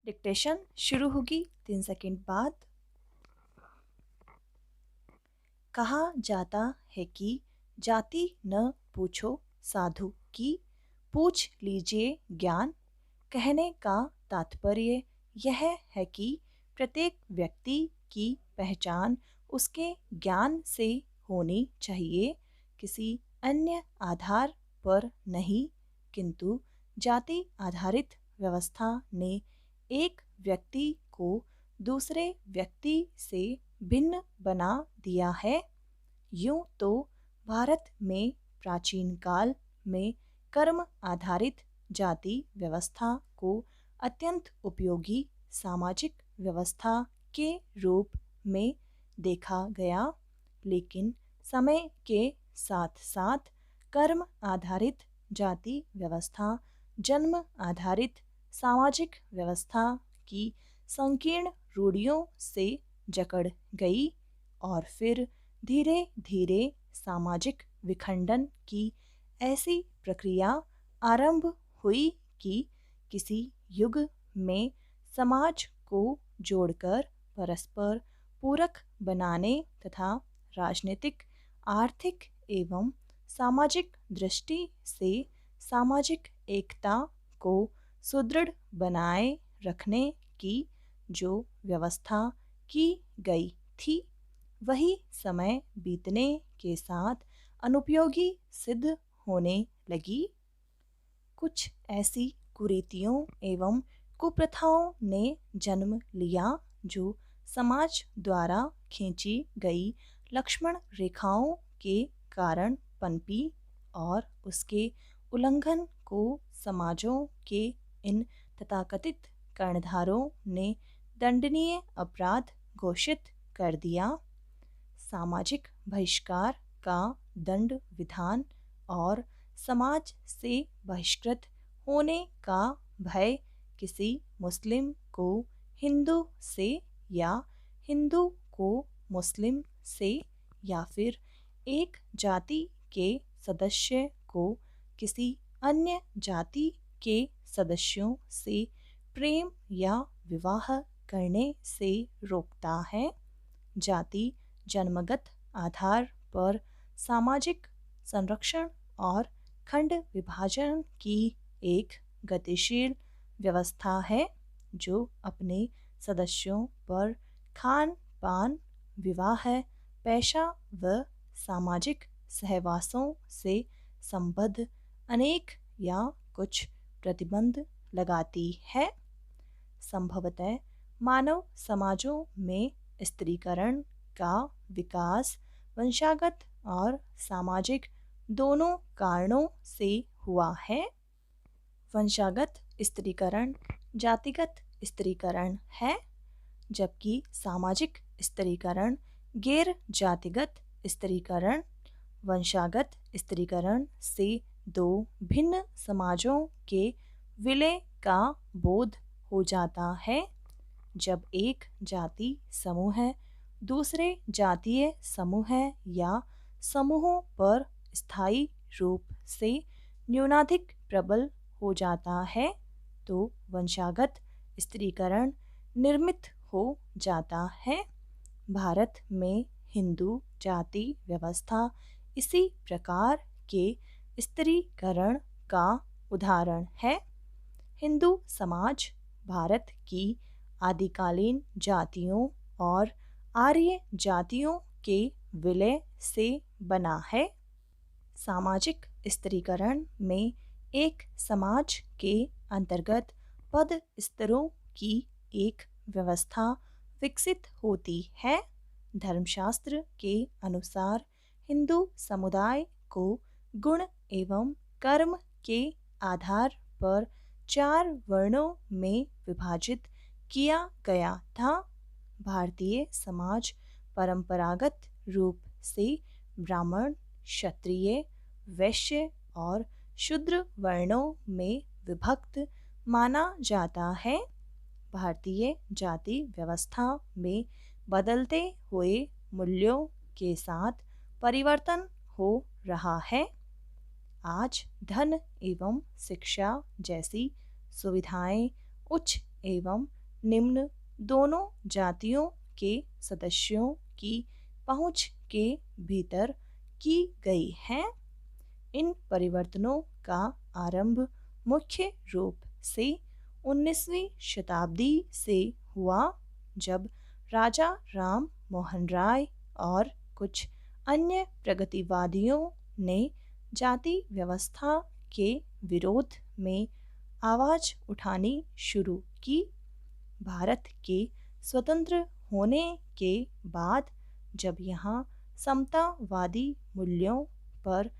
Dictation शुरू होगी 3 second बाद। कहा जाता है कि जाति न पूछो साधु की, पूछ लीजिए ज्ञान। कहने का तात्पर्य यह है कि प्रत्येक व्यक्ति की पहचान उसके ज्ञान से होनी चाहिए, किसी अन्य आधार पर नहीं। किंतु जाति आधारित व्यवस्था ने एक व्यक्ति को दूसरे व्यक्ति से भिन्न बना दिया है। यूं तो भारत में प्राचीन काल में कर्म आधारित जाति व्यवस्था को अत्यंत उपयोगी सामाजिक व्यवस्था के रूप में देखा गया, लेकिन समय के साथ साथ कर्म आधारित जाति व्यवस्था जन्म आधारित सामाजिक व्यवस्था की संकीर्ण रूढ़ियों से जकड़ गई और फिर धीरे धीरे सामाजिक विखंडन की ऐसी प्रक्रिया आरंभ हुई कि किसी युग में समाज को जोड़कर परस्पर पूरक बनाने तथा राजनीतिक, आर्थिक एवं सामाजिक दृष्टि से सामाजिक एकता को सुदृढ़ बनाए रखने की जो व्यवस्था की गई थी, वही समय बीतने के साथ अनुपयोगी सिद्ध होने लगी। कुछ ऐसी कुरीतियों एवं कुप्रथाओं ने जन्म लिया जो समाज द्वारा खींची गई लक्ष्मण रेखाओं के कारण पनपी और उसके उल्लंघन को समाजों के इन तथाकथित कर्णधारों ने दंडनीय अपराध घोषित कर दिया। सामाजिक बहिष्कार का दंड विधान और समाज से बहिष्कृत होने का भय किसी मुस्लिम को हिंदू से या हिंदू को मुस्लिम से या फिर एक जाति के सदस्य को किसी अन्य जाति के सदस्यों से प्रेम या विवाह करने से रोकता है। जाति जन्मगत आधार पर सामाजिक संरक्षण और खंड विभाजन की एक गतिशील व्यवस्था है जो अपने सदस्यों पर खान पान, विवाह, पेशा व सामाजिक सहवासों से संबद्ध अनेक या कुछ प्रतिबंध लगाती है। संभवतः मानव समाजों में स्त्रीकरण का विकास वंशागत और सामाजिक दोनों कारणों से हुआ है। वंशागत स्त्रीकरण जातिगत स्त्रीकरण है, जबकि सामाजिक स्त्रीकरण गैर जातिगत स्त्रीकरण। वंशागत स्त्रीकरण से दो भिन्न समाजों के विलय का बोध हो जाता है। जब एक जाति समूह दूसरे जातीय समूह या समूहों पर स्थायी रूप से न्यूनाधिक प्रबल हो जाता है, तो वंशागत स्त्रीकरण निर्मित हो जाता है। भारत में हिंदू जाति व्यवस्था इसी प्रकार के स्त्रीकरण का उदाहरण है। हिंदू समाज भारत की आदिकालीन जातियों और आर्य जातियों के विलय से बना है। सामाजिक स्त्रीकरण में एक समाज के अंतर्गत पद स्तरों की एक व्यवस्था विकसित होती है। धर्मशास्त्र के अनुसार हिंदू समुदाय को गुण एवं कर्म के आधार पर 4 वर्णों में विभाजित किया गया था। भारतीय समाज परंपरागत रूप से ब्राह्मण, क्षत्रिय, वैश्य और शूद्र वर्णों में विभक्त माना जाता है। भारतीय जाति व्यवस्था में बदलते हुए मूल्यों के साथ परिवर्तन हो रहा है। आज धन एवं शिक्षा जैसी सुविधाएं उच्च एवं निम्न दोनों जातियों के सदस्यों की पहुंच के भीतर की गई है। इन परिवर्तनों का आरंभ मुख्य रूप से 19वीं शताब्दी से हुआ, जब राजा राम मोहन राय और कुछ अन्य प्रगतिवादियों ने जाति व्यवस्था के विरोध में आवाज़ उठानी शुरू की। भारत के स्वतंत्र होने के बाद जब यहाँ समतावादी मूल्यों पर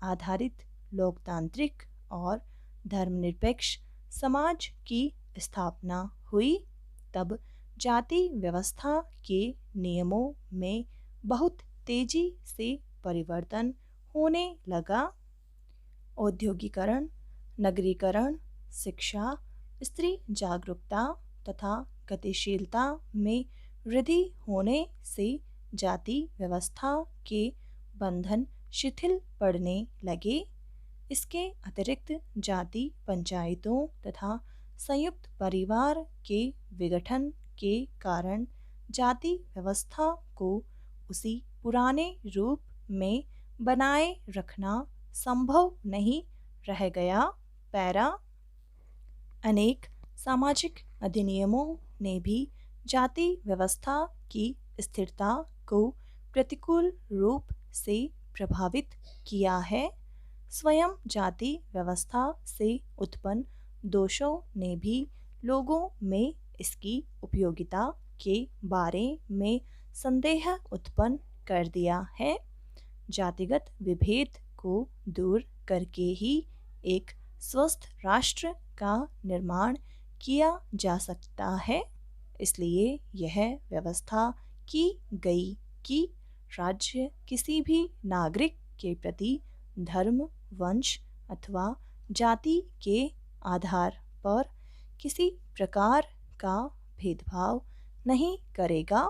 आधारित लोकतांत्रिक और धर्मनिरपेक्ष समाज की स्थापना हुई, तब जाति व्यवस्था के नियमों में बहुत तेजी से परिवर्तन होने लगा। औद्योगिकरण, नगरीकरण, शिक्षा, स्त्री जागरूकता तथा गतिशीलता में वृद्धि होने से जाति व्यवस्था के बंधन शिथिल पड़ने लगे। इसके अतिरिक्त जाति पंचायतों तथा संयुक्त परिवार के विघटन के कारण जाति व्यवस्था को उसी पुराने रूप में बनाए रखना संभव नहीं रह गया। पैरा अनेक सामाजिक अधिनियमों ने भी जाति व्यवस्था की स्थिरता को प्रतिकूल रूप से प्रभावित किया है। स्वयं जाति व्यवस्था से उत्पन्न दोषों ने भी लोगों में इसकी उपयोगिता के बारे में संदेह उत्पन्न कर दिया है। जातिगत विभेद को दूर करके ही एक स्वस्थ राष्ट्र का निर्माण किया जा सकता है। इसलिए यह व्यवस्था की गई कि राज्य किसी भी नागरिक के प्रति धर्म, वंश अथवा जाति के आधार पर किसी प्रकार का भेदभाव नहीं करेगा।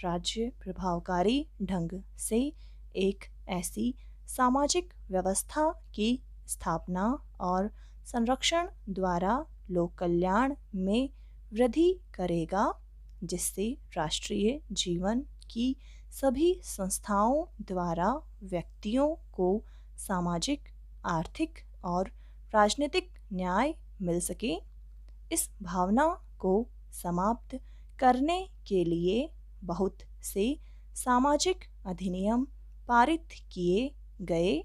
राज्य प्रभावकारी ढंग से एक ऐसी सामाजिक व्यवस्था की स्थापना और संरक्षण द्वारा लोक कल्याण में वृद्धि करेगा, जिससे राष्ट्रीय जीवन की सभी संस्थाओं द्वारा व्यक्तियों को सामाजिक, आर्थिक और राजनीतिक न्याय मिल सके। इस भावना को समाप्त करने के लिए बहुत से सामाजिक अधिनियम पारित किए गए,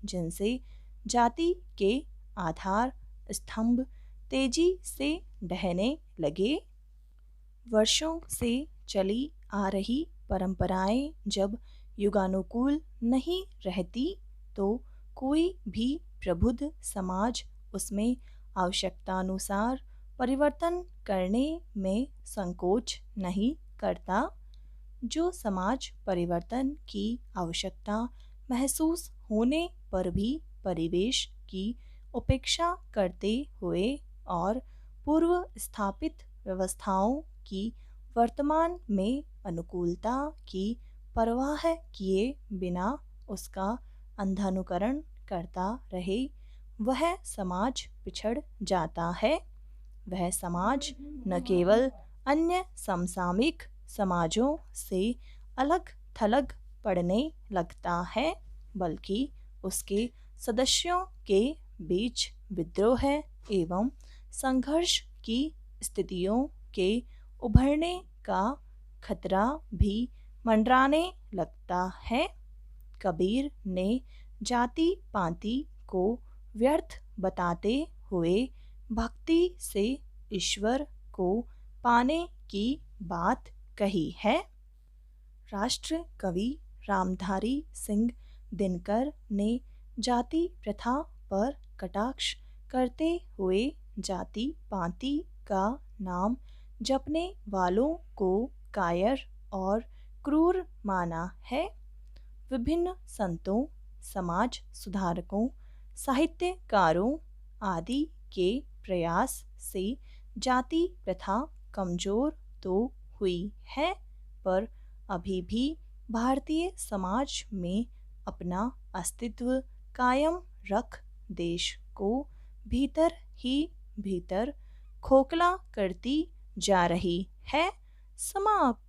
जिनसे जाति के आधार स्तंभ तेजी से ढहने लगे। वर्षों से चली आ रही परंपराएं जब युगानुकूल नहीं रहती, तो कोई भी प्रबुद्ध समाज उसमें आवश्यकतानुसार परिवर्तन करने में संकोच नहीं करता। जो समाज परिवर्तन की आवश्यकता महसूस होने पर भी परिवेश की उपेक्षा करते हुए और पूर्व स्थापित व्यवस्थाओं की वर्तमान में अनुकूलता की परवाह किए बिना उसका अंधानुकरण करता रहे, वह समाज पिछड़ जाता है। वह समाज न केवल अन्य समसामयिक समाजों से अलग थलग पड़ने लगता है, बल्कि उसके सदस्यों के बीच विद्रोह एवं संघर्ष की स्थितियों के उभरने का खतरा भी मंडराने लगता है। कबीर ने जाति पाति को व्यर्थ बताते हुए भक्ति से ईश्वर को पाने की बात कही है। राष्ट्र कवि रामधारी सिंह दिनकर ने जाति प्रथा पर कटाक्ष करते हुए जाति पाति का नाम जपने वालों को कायर और क्रूर माना है। विभिन्न संतों, समाज सुधारकों, साहित्यकारों आदि के प्रयास से जाति प्रथा कमजोर तो हुई है, पर अभी भी भारतीय समाज में अपना अस्तित्व कायम रख देश को भीतर ही भीतर खोखला करती जा रही है। समाप्त।